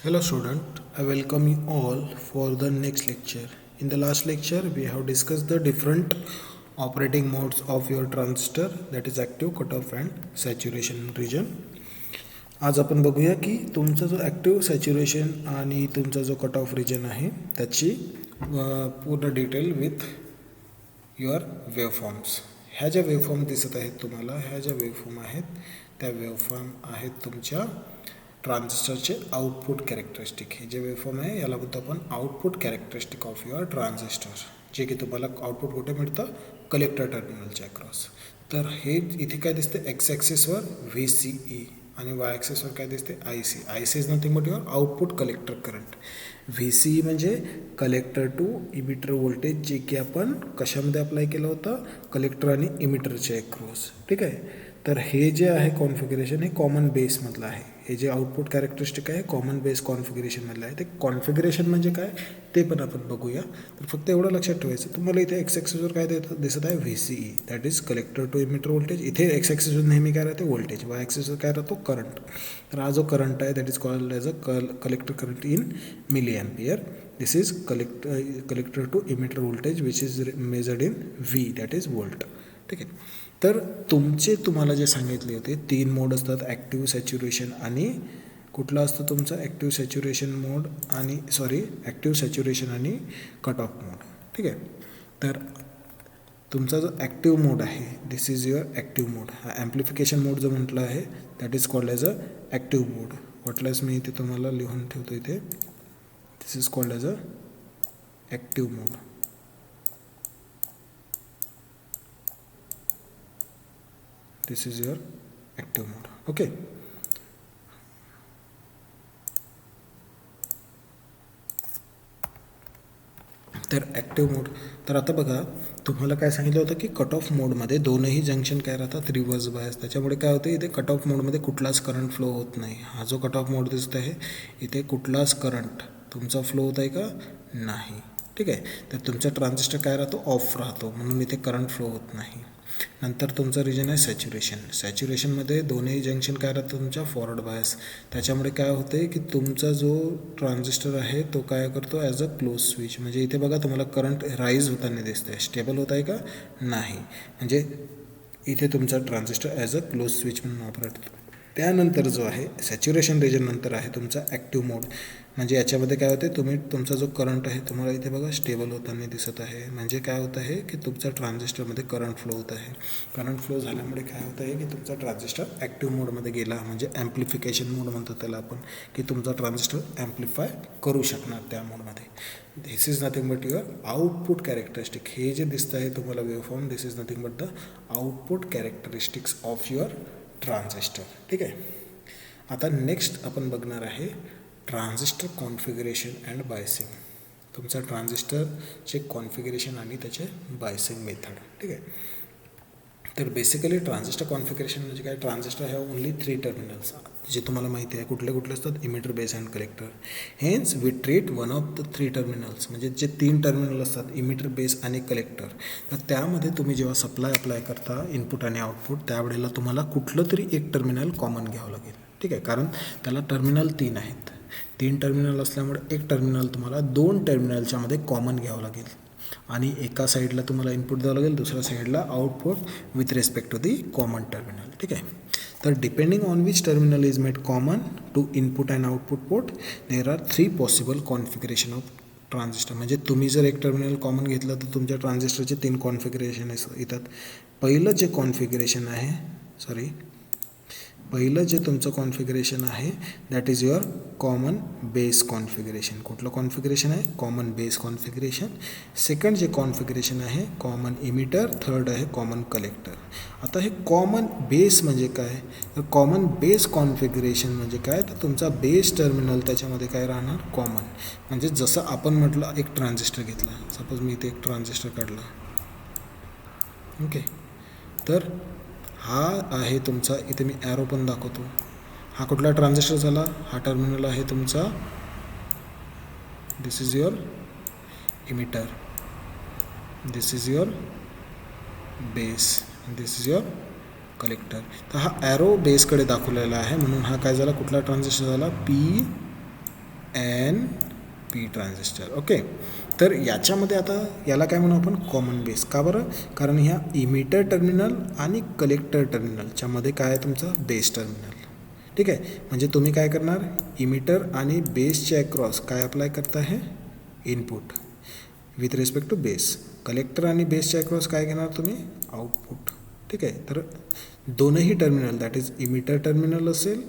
Hello student, I welcome you all for the next lecture. In the last lecture we have discussed the different operating modes of your transistor, that is active, cutoff and saturation region. आज आपण बघूया की तुमचा जो active saturation आणि तुमचा जो cut off region आहे त्याची पूर्ण डिटेल विथ युअर वेवफॉर्म्स. ह्या ज्या वेवफॉर्म दिसत आहेत तुम्हाला, ह्या ज्या वेवफॉर्म आहेत त्या वेवफॉर्म आहेत तुमच्या ट्रान्झिस्टरचे आउटपुट कॅरेक्टरिस्टिक. हे जे वेवफॉर्म आहे याला बोलतो आपण output characteristic of your transistor, जे की तुम्हाला आउटपुट कुठे मिळतं, कलेक्टर टर्मिनलच्या अक्रॉस. तर हे इथे काय दिसते, एक्स ॲक्सिसवर VCE आणि वाय ॲक्सिसवर काय दिसते, IC. IC is nothing but your output collector current. VCE म्हणजे कलेक्टर टू इमिटर व्होल्टेज, जे की आपण कशामध्ये अप्लाय केलं होतं, कलेक्टर आणि इमिटरच्या अक्रॉस. ठीक आहे. तर हे जे आहे कॉन्फिगरेशन हे कॉमन बेसमधलं आहे. हे जे आउटपुट कॅरेक्टरिस्टिक आहे कॉमन बेस कॉन्फिगरेशनमधलं आहे. ते कॉन्फिगरेशन म्हणजे काय ते पण आपण बघूया. तर फक्त एवढं लक्षात ठेवायचं, तुम्हाला इथे एक्स ॲक्सिसवर काय दिसत आहे, VCE, that is collector to emitter voltage. इथे एक्स ॲक्सिसवर नेहमी काय राहते, व्होल्टेज. वाय ॲक्सिसवर काय राहतो, करंट. तर हा जो करंट आहे that is called as a collector current in milliampere. This is collector to emitter voltage which is measured in V, that is volt. ठीक आहे. तर तुम्हाला जे सांगितले होते 3 मोड असतात, ॲक्टिव्ह, सॅच्युरेशन आणि कुठला असतं तुमचा ॲक्टिव्ह सॅच्युरेशन मोड आणि ॲक्टिव्ह सॅच्युरेशन आणि कट ऑफ मोड. ठीक आहे. तर तुमचा जो ॲक्टिव्ह मोड आहे this is your active mode. हा ॲम्प्लिफिकेशन मोड जो म्हटलं आहे that is called as a active mode. वाटल्यास मी इथे तुम्हाला लिहून ठेवतो इथे. This is called as a active mode. This is your active mode. Okay. तर ॲक्टिव्ह मोड. तर आता बघा, तुम्हाला काय सांगितलं होतं की कट ऑफ मोडमध्ये दोनही जंक्शन काय राहतात, रिव्हर्स बायस. त्याच्यामुळे काय होतं, इथे कट ऑफ मोडमध्ये कुठलाच करंट फ्लो होत नाही. हा जो कट ऑफ मोड दिसत आहे इथे कुठलाच करंट तुमचा फ्लो होत आहे का, नाही. ठीक आहे. तर तुमचा ट्रान्झिस्टर काय राहतो, ऑफ राहतो, म्हणून इथे करंट फ्लो होत नाही. नंतर तुमचं रिजन आहे सॅच्युरेशन. सॅच्युरेशनमध्ये दोन्ही जंक्शन काय राहतं तुमच्या फॉरवर्ड बायस. त्याच्यामुळे काय होतं आहे की तुमचा जो ट्रान्झिस्टर आहे तो काय करतो, ॲज अ क्लोज स्विच. म्हणजे इथे बघा तुम्हाला करंट राईज होताना दिसतं आहे, स्टेबल होत आहे का, नाही. म्हणजे इथे तुमचा transistor as a close switch म्हणून वापरतो. त्यानंतर जो आहे सॅच्युरेशन रिजन नंतर आहे तुमचा ॲक्टिव्ह मोड. म्हणजे याच्यामध्ये काय होते, तुमचा जो करंट आहे तुम्हाला इथे बघा स्टेबल होताना दिसत आहे. म्हणजे काय होत आहे की तुमचा ट्रान्झिस्टरमध्ये करंट फ्लो होत आहे. करंट फ्लो झाल्यामुळे काय होत आहे की तुमचा ट्रान्झिस्टर ॲक्टिव्ह मोडमध्ये गेला. म्हणजे ॲम्प्लिफिकेशन मोड म्हणतो त्याला आपण, की तुमचा ट्रान्झिस्टर ॲम्प्लिफाय करू शकणार त्या मोडमध्ये. This is nothing but your output characteristic. हे जे दिसतं आहे तुम्हाला waveform, this is nothing but the output characteristics of your transistor. ठीक आहे. आता नेक्स्ट आपण बघणार आहे ट्रान्झिस्टर कॉन्फिगरेशन अँड बायसिंग. तुमचा ट्रान्झिस्टरचे कॉन्फिगरेशन आणि त्याचे बायसिंग मेथड. ठीक आहे. तर बेसिकली ट्रान्झिस्टर कॉन्फिगरेशन म्हणजे काय, ट्रान्झिस्टर हॅव ओनली 3 टर्मिनल्स, जे तुम्हाला माहिती आहे कुठले कुठले असतात, emitter, base and collector. Hence we treat one of the 3 terminals. म्हणजे जे 3 टर्मिनल असतात, इमिटर, बेस आणि कलेक्टर, तर त्यामध्ये तुम्ही जेव्हा सप्लाय अप्लाय करता इनपुट आणि आउटपुट, त्यावेळेला तुम्हाला कुठलं तरी एक टर्मिनल कॉमन घ्यावं लागेल. ठीक आहे. कारण त्याला टर्मिनल 3 आहेत. 3 टर्मिनल असल्यामुळे एक टर्मिनल तुम्हाला 2 टर्मिनलच्या मध्ये कॉमन घ्यावं लागेल. आणि एका साईडला तुम्हाला इनपुट द्यावं लागेल, दुसऱ्या साईडला output with respect to the common terminal. ठीक आहे. तर depending on which terminal is made common to input and output port, there are 3 possible configuration of transistor. म्हणजे तुम्ही जर एक टर्मिनल कॉमन घेतलं तर तुमच्या ट्रान्झिस्टरचे 3 कॉन्फिगरेशन येतात. पहिलं जे कॉन्फिगरेशन आहे, पहिलं जे तुमचं कॉन्फिगरेशन आहे that is your common base configuration. कुठलं कॉन्फिगरेशन आहे, कॉमन बेस कॉन्फिगरेशन. सेकंड जे कॉन्फिगरेशन आहे कॉमन इमिटर. थर्ड आहे कॉमन कलेक्टर. आता हे कॉमन बेस म्हणजे काय, तर कॉमन बेस कॉन्फिगरेशन म्हणजे काय, तर तुमचा बेस टर्मिनल त्याच्यामध्ये काय राहणार, कॉमन. म्हणजे जसं आपण म्हटलं एक ट्रान्झिस्टर घेतला, सपोज मी इथे एक ट्रान्झिस्टर काढला. ओके. तर हा आहे तुमचा, इथे मी ॲरो पण दाखवतो. हा कुठला ट्रान्झिस्टर झाला, हा टर्मिनल आहे तुमचा, this is your emitter, this is your base, this is your collector. तर हा ॲरो बेसकडे दाखवलेला आहे, म्हणून हा काय झाला, कुठला ट्रान्झिस्टर झाला, एन पी ट्रान्झिस्टर. ओके, तर याच्यामध्ये आता याला काय म्हणू आपण, कॉमन बेस. का बरं, कारण ह्या इमिटर टर्मिनल आणि कलेक्टर टर्मिनलच्या मध्ये काय आहे तुमचं, बेस टर्मिनल. ठीक आहे, म्हणजे तुम्ही काय करणार, इमिटर आणि बेसच्या अक्रॉस काय अप्लाय करता आहे, input with respect to base. Collector आणि बेसच्या अक्रॉस काय घेणार तुम्ही, आउटपुट. ठीक आहे, तर दोनही terminal, that is emitter terminal असेल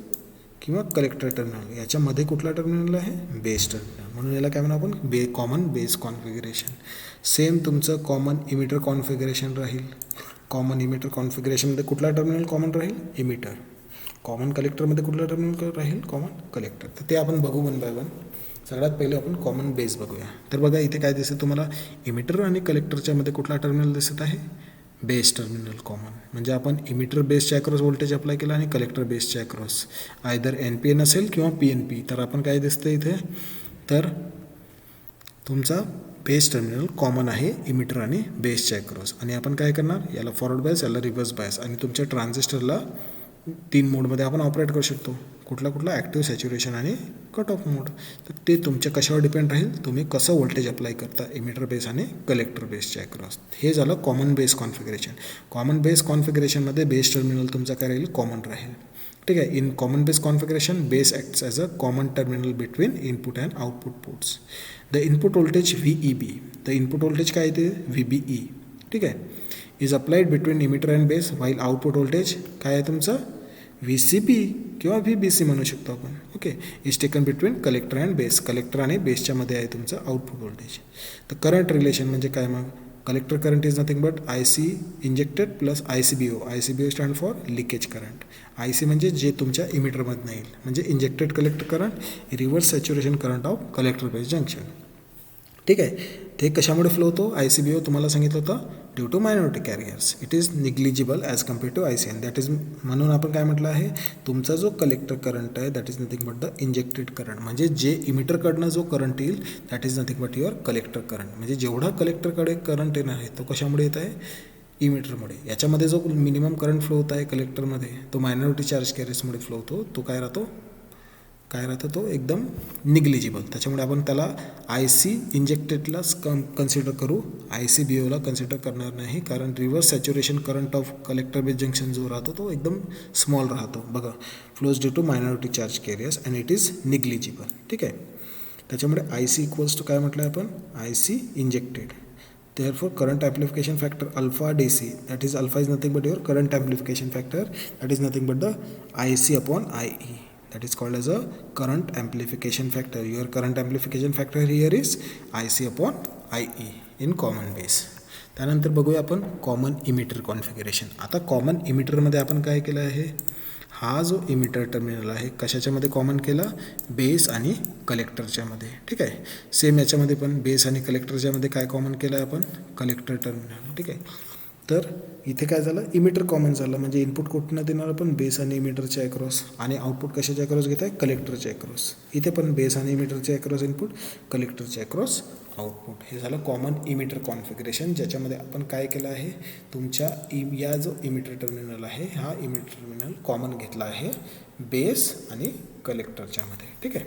किंवा कलेक्टर टर्मिनल, याच्यामध्ये कुठला टर्मिनल आहे, बेस टर्मिनल. म्हणून याला काय म्हणू आपण, कॉमन बेस कॉन्फिगरेशन. सेम तुमचं कॉमन इमिटर कॉन्फिगरेशन राहील. कॉमन इमिटर कॉन्फिगरेशनमध्ये कुठला टर्मिनल कॉमन राहील, इमिटर. कॉमन कलेक्टरमध्ये कुठला टर्मिनल राहील, कॉमन कलेक्टर. तर ते आपण बघू वन बाय वन. सगळ्यात पहिले आपण कॉमन बेस बघूया. तर बघा इथे काय दिसतं तुम्हाला, इमिटर आणि कलेक्टरच्या मध्ये कुठला टर्मिनल दिसत आहे, बेस टर्मिनल कॉमन. म्हणजे आपण इमिटर बेसच्या अक्रॉस व्होल्टेज अप्लाय केला आणि कलेक्टर बेसच्या across either N P N असेल किंवा पी एन पी. तर आपण काय दिसतं इथे, तर तुमचा बेस टर्मिनल कॉमन आहे इमिटर आणि बेसच्या अक्रॉस. आणि आपण काय करणार, याला फॉरवर्ड बायस, याला रिव्हर्स बायस. आणि तुमच्या ट्रान्झिस्टरला 3 मोडमध्ये आपण ऑपरेट करू शकतो. कुठला ॲक्टिव्ह, सॅच्युरेशन आणि कट ऑफ मोड. तर ते तुमच्या कशावर डिपेंड राहील, तुम्ही कसं व्होल्टेज अप्लाय करता इमिटर बेस आणि कलेक्टर बेसच्या अक्रॉस. हे झालं common base configuration. Common base कॉन्फिगरेशनमध्ये बेस टर्मिनल तुमचा काय राहील, कॉमन राहील. ठीक आहे, in common base configuration base acts as a common terminal between input and output ports. The input voltage VEB, the input voltage काय येते, VBE. ठीक आहे, is applied between emitter and base, while output voltage काय आहे तुमचं, VCB किंवा VBC म्हणू शकतो आपण. Okay, is taken between collector and base. Collector आणि बेसच्या मध्ये आहे तुमचं आउटपुट व्होल्टेज. तर करंट रिलेशन म्हणजे काय मग, collector current is nothing but IC injected plus ICBO. ICBO stand for leakage current. IC म्हणजे जे तुमच्या इमिटरमधनं येईल, म्हणजे injected collector current, reverse saturation current of collector base junction. ठीक आहे, ते कशामुळे फ्लो होतो, ICBO तुम्हाला सांगितलं होतं, due to minority carriers. It is negligible as compare to IC. And that is, म्हणून आपण काय म्हटलं आहे, तुमचा जो कलेक्टर करंट आहे that is nothing but the injected current. म्हणजे जे इमिटरकडनं जो करंट येईल that is nothing but your collector current. म्हणजे जेवढा कलेक्टरकडे करंट येणार आहे तो कशामुळे येत आहे, इमिटरमुळे. याच्यामध्ये जो मिनिमम करंट फ्लो होत आहे कलेक्टरमध्ये, तो मायनॉरिटी चार्ज कॅरियर्समुळे फ्लो होतो. तो काय राहतो, तो एकदम निग्लिजिबल. त्याच्यामुळे आपण त्याला IC इंजेक्टेडलाच कन्सिडर करू, ICBOला कन्सिडर करणार नाही. कारण reverse saturation current of collector base junction जो राहतो तो एकदम स्मॉल राहतो. बघा, flows due to minority charge carriers and it is negligible. ठीक आहे, त्याच्यामुळे IC इक्वल्स टू काय म्हटलं आहे आपण, IC injected. Therefore current amplification factor alpha DC, that is alpha is nothing but your current amplification factor, that is nothing but the IC upon IE, that is called as a current amplification factor. Your current amplification factor here is IC upon IE in common base. त्यानंतर बघूया आपण common emitter configuration. आता common इमिटरमध्ये आपण काय केलं आहे, हा जो इमिटर टर्मिनल आहे कशाच्यामध्ये कॉमन केला, बेस आणि कलेक्टरच्या मध्ये. ठीक आहे, सेम याच्यामध्ये पण बेस आणि कलेक्टरच्या मध्ये काय कॉमन केलं आहे आपण, कलेक्टर टर्मिनल. ठीक आहे, तर इथे काय झालं, इमिटर कॉमन झालं. म्हणजे इनपुट कुठनं देणार आपण, बेस आणि इमिटरच्या अक्रॉस. आणि आउटपुट कशाच्या अक्रॉस घेत आहे, कलेक्टरच्या अक्रॉस. इथे पण बेस आणि इमिटरच्या अक्रॉस इनपुट, कलेक्टरच्या अक्रॉस आउटपुट. हे झालं कॉमन इमिटर कॉन्फिगरेशन, ज्याच्यामध्ये आपण काय केलं आहे, तुमच्या या जो इमिटर टर्मिनल आहे, हा इमिटर टर्मिनल कॉमन घेतला आहे बेस आणि कलेक्टरच्या मध्ये. ठीक आहे,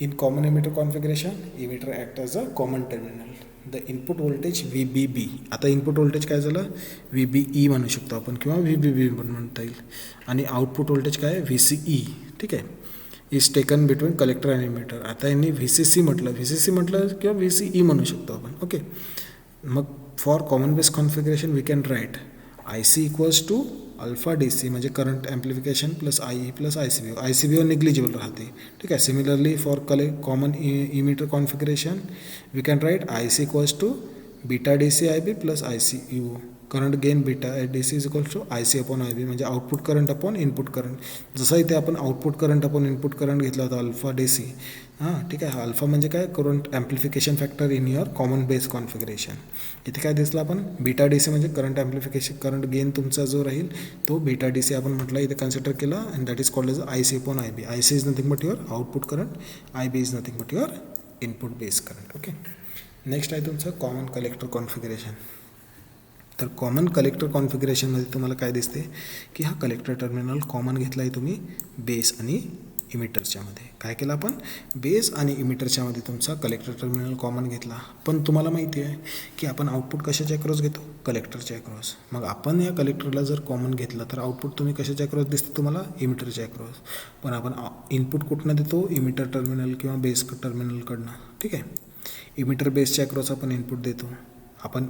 in common emitter configuration emitter act as a common terminal. The input voltage VBB, आता इनपुट व्होल्टेज काय झालं, VBE म्हणू शकतो आपण किंवा VBB पण म्हणता येईल. आणि आउटपुट व्होल्टेज काय आहे, VCE. ठीक आहे, इज टेकन बिटवीन कलेक्टर आणि इमिटर. आता यांनी VCC म्हटलं किंवा VCE म्हणू शकतो आपण. ओके, मग for common base configuration we can write IC equals to alpha DC, म्हणजे current amplification plus IE plus ICBO. ICBO negligible राहते. ठीक आहे, similarly for common emitter configuration we can write IC equals to beta DC IB plus ICU. Current gain beta DC is equals to IC upon IB, म्हणजे output current upon input current. जसं इथे आपण output current upon input current घेतला होता alpha DC. हां, ठीक आहे, alpha म्हणजे काय, current amplification factor in your common base configuration. इथे काय दिसलं आपण, बीटा DC म्हणजे करंट ॲम्प्लिफिकेशन, करंट गेन तुमचा जो राहील तो बीटा DC आपण म्हटलं इथे कन्सिडर केला. And that is called as IC upon IB. IC is nothing but your output current, IB is nothing but your input base current. Okay, next आहे तुमचं कॉमन कलेक्टर कॉन्फिगरेशन. तर common collector कॉन्फिगरेशनमध्ये तुम्हाला काय दिसते की हा कलेक्टर टर्मिनल कॉमन घेतला आहे तुम्ही बेस आणि इमिटरच्यामध्ये काय केलं आपण, बेस आणि इमिटरच्यामध्ये तुमचा कलेक्टर टर्मिनल कॉमन घेतला. पण तुम्हाला माहिती आहे की आपण आउटपुट कशाच्या अक्रॉस घेतो, कलेक्टरच्या अक्रॉस. मग आपण या कलेक्टरला जर कॉमन घेतलं तर आउटपुट तुम्ही कशाच्या अक्रॉस दिसते तुम्हाला, इमिटरच्या अक्रॉस. पण आपण इनपुट कुठनं देतो, इमिटर टर्मिनल किंवा बेस टर्मिनलकडनं. ठीक आहे, इमिटर बेसच्या अक्रॉस आपण इनपुट देतो. आपण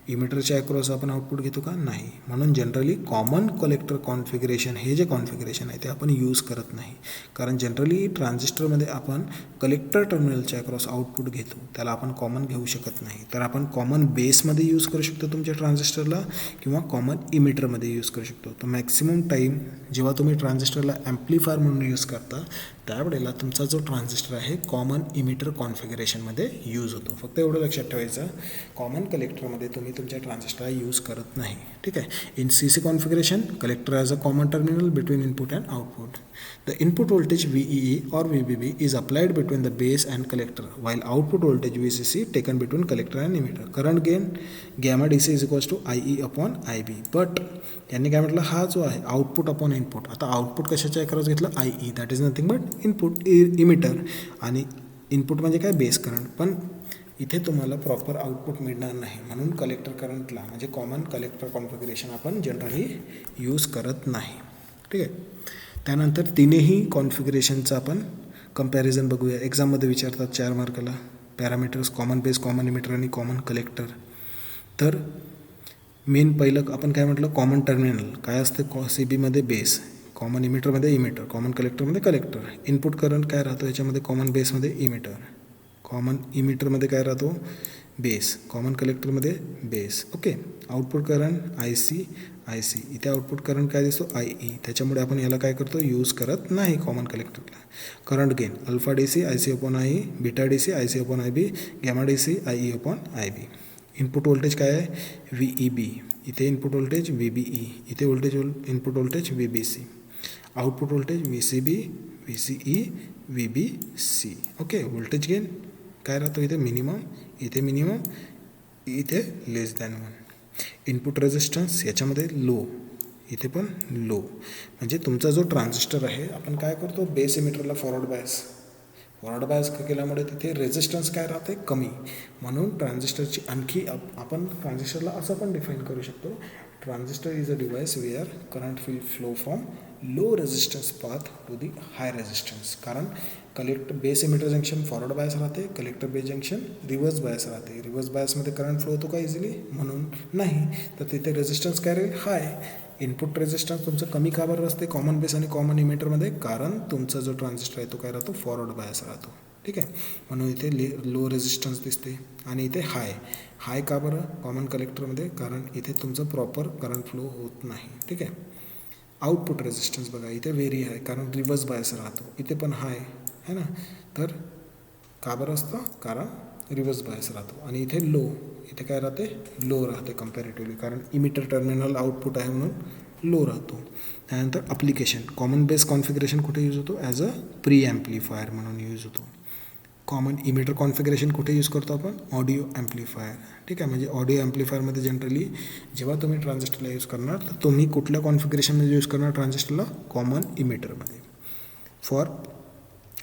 इमिटरच्या अक्रॉस आपण आउटपुट घेतो का, नाही. म्हणून जनरली कॉमन कलेक्टर कॉन्फिगरेशन हे जे कॉन्फिगरेशन आहे ते आपण यूज करत नाही. कारण जनरली ट्रान्झिस्टरमध्ये आपण कलेक्टर टर्मिनलच्या अक्रॉस आउटपुट घेतो, त्याला आपण कॉमन घेऊ शकत नाही. तर आपण कॉमन बेसमध्ये यूज करू शकतो तुमच्या ट्रान्झिस्टरला किंवा कॉमन इमिटरमध्ये यूज करू शकतो. तर मॅक्सिमम टाईम जेव्हा तुम्ही ट्रान्झिस्टरला ॲम्प्लिफायर म्हणून यूज करता त्यावेळेला तुमचा जो ट्रान्झिस्टर आहे कॉमन इमिटर कॉन्फिगरेशनमध्ये यूज होतो. फक्त एवढं लक्षात ठेवायचं, कॉमन कलेक्टरमध्ये तुम्ही तुमच्या ट्रान्झिस्टरला यूज करत नाही. ठीक आहे. In CC configuration collector as a common terminal between input and output. The input voltage VEE or VBB is applied between the base and collector, while output voltage VCC taken between collector and emitter. Current gain gamma DC is equals to IE upon IB. But यांनी काय म्हटलं, हा जो आहे output upon input. आता output कशाच्या across घेतलं, IE, that is nothing but input emitter. आणि इनपुट म्हणजे काय, बेस करंट. पण इथे तुम्हाला प्रॉपर आउटपुट मिळणार नाही, म्हणून कलेक्टर करंटला म्हणजे कॉमन कलेक्टर कॉन्फिगरेशन आपण जनरली यूज करत नाही. ठीक आहे. त्यानंतर तिन्ही कॉन्फिगरेशनचं आपण कंपॅरिझन बघूया. एक्झाममध्ये विचारतात 4 मार्काला parameters, common base, common emitter आणि कॉमन कलेक्टर. तर मेन पहिलं आपण काय म्हटलं, कॉमन टर्मिनल काय असतं, CBमध्ये बेस, कॉमन इमिटरमध्ये इमिटर, कॉमन कलेक्टरमध्ये कलेक्टर. इनपुट करंट काय राहतो याच्यामध्ये, कॉमन बेसमध्ये इमिटर, कॉमन इमिटरमध्ये काय राहतो, बेस, कॉमन कलेक्टरमध्ये base. Okay. Output current IC, इथे आउटपुट करंट काय दिसतो, IE. त्याच्यामुळे आपण याला काय करतो, यूज करत नाही कॉमन कलेक्टरला. Current gain alpha DC IC अपॉन IE, beta DC IC upon IB, gamma DC IE अपॉन IB. इनपुट व्होल्टेज काय आहे, VEB, इथे इनपुट व्होल्टेज VBE, इथे input voltage VBC. Output voltage VCB, VCE, VBC. Okay. Voltage gain काय राहतो, इथे minimum, इथे लेस दॅन 1. इनपुट रेजिस्टन्स याच्यामध्ये लो, इथे पण लो. म्हणजे तुमचा जो ट्रान्झिस्टर आहे, आपण काय करतो, बेस इमिटरला फॉरवर्ड बायस केल्यामुळे तिथे रेजिस्टन्स काय राहते, कमी. म्हणून ट्रान्झिस्टरची आणखी आपण ट्रान्झिस्टरला असं पण डिफाईन करू शकतो, transistor is a device where current will flow from low resistance path to the high resistance. कारण base emitter junction forward bias राहते, collector base junction reverse bias राहते. रिव्हर्स बायसमध्ये करंट फ्लो होतो का इझिली, म्हणून नाही. तर तिथे रेजिस्टन्स काय राहील, हाय. इनपुट रेजिस्टन्स तुमचं कमी का बरं असते कॉमन बेस आणि कॉमन इमिटरमध्ये, कारण तुमचा जो ट्रान्झिस्टर आहे तो काय राहतो, फॉरवर्ड बायस राहतो. ठीक आहे. म्हणून इथे लो रेजिस्टन्स दिसते आणि इथे हाय का बरं कॉमन कलेक्टरमध्ये, कारण इथे तुमचं प्रॉपर करंट फ्लो होत नाही. ठीक आहे. आउटपुट रेजिस्टन्स बघा, इथे व्हेरी हाय कारण रिव्हर्स बायस राहतो, इथे पण हाय है ना. तर का बरं असतं, कारण रिव्हर्स बायस राहतो. आणि इथे लो, इथे काय राहते, लो राहते कम्पॅरेटिव्हली, कारण इमिटर टर्मिनल आउटपुट आहे म्हणून लो राहतो. त्यानंतर अप्लिकेशन, कॉमन बेस कॉन्फिगरेशन कुठे यूज होतो, ॲज अ प्री ॲम्प्लिफायर म्हणून यूज होतो. कॉमन इमिटर कॉन्फिगरेशन कुठे यूज करतो आपण, ऑडिओ ॲम्प्लिफायर. ठीक आहे. म्हणजे ऑडिओ ॲम्प्लिफायरमध्ये जनरली जेव्हा तुम्ही ट्रान्झिस्टरला यूज करणार तर तुम्ही कुठल्या कॉन्फिगरेशनमध्ये यूज करणार ट्रान्झिस्टरला, कॉमन इमिटरमध्ये.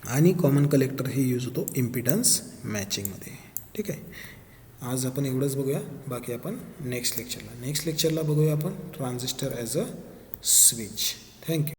आणि कॉमन कलेक्टर हे यूज होतो इम्पिडन्स मॅचिंगमध्ये. ठीक आहे. आज आपण एवढंच बघूया, बाकी आपण नेक्स्ट लेक्चरला बघूया आपण transistor as a switch. Thank you.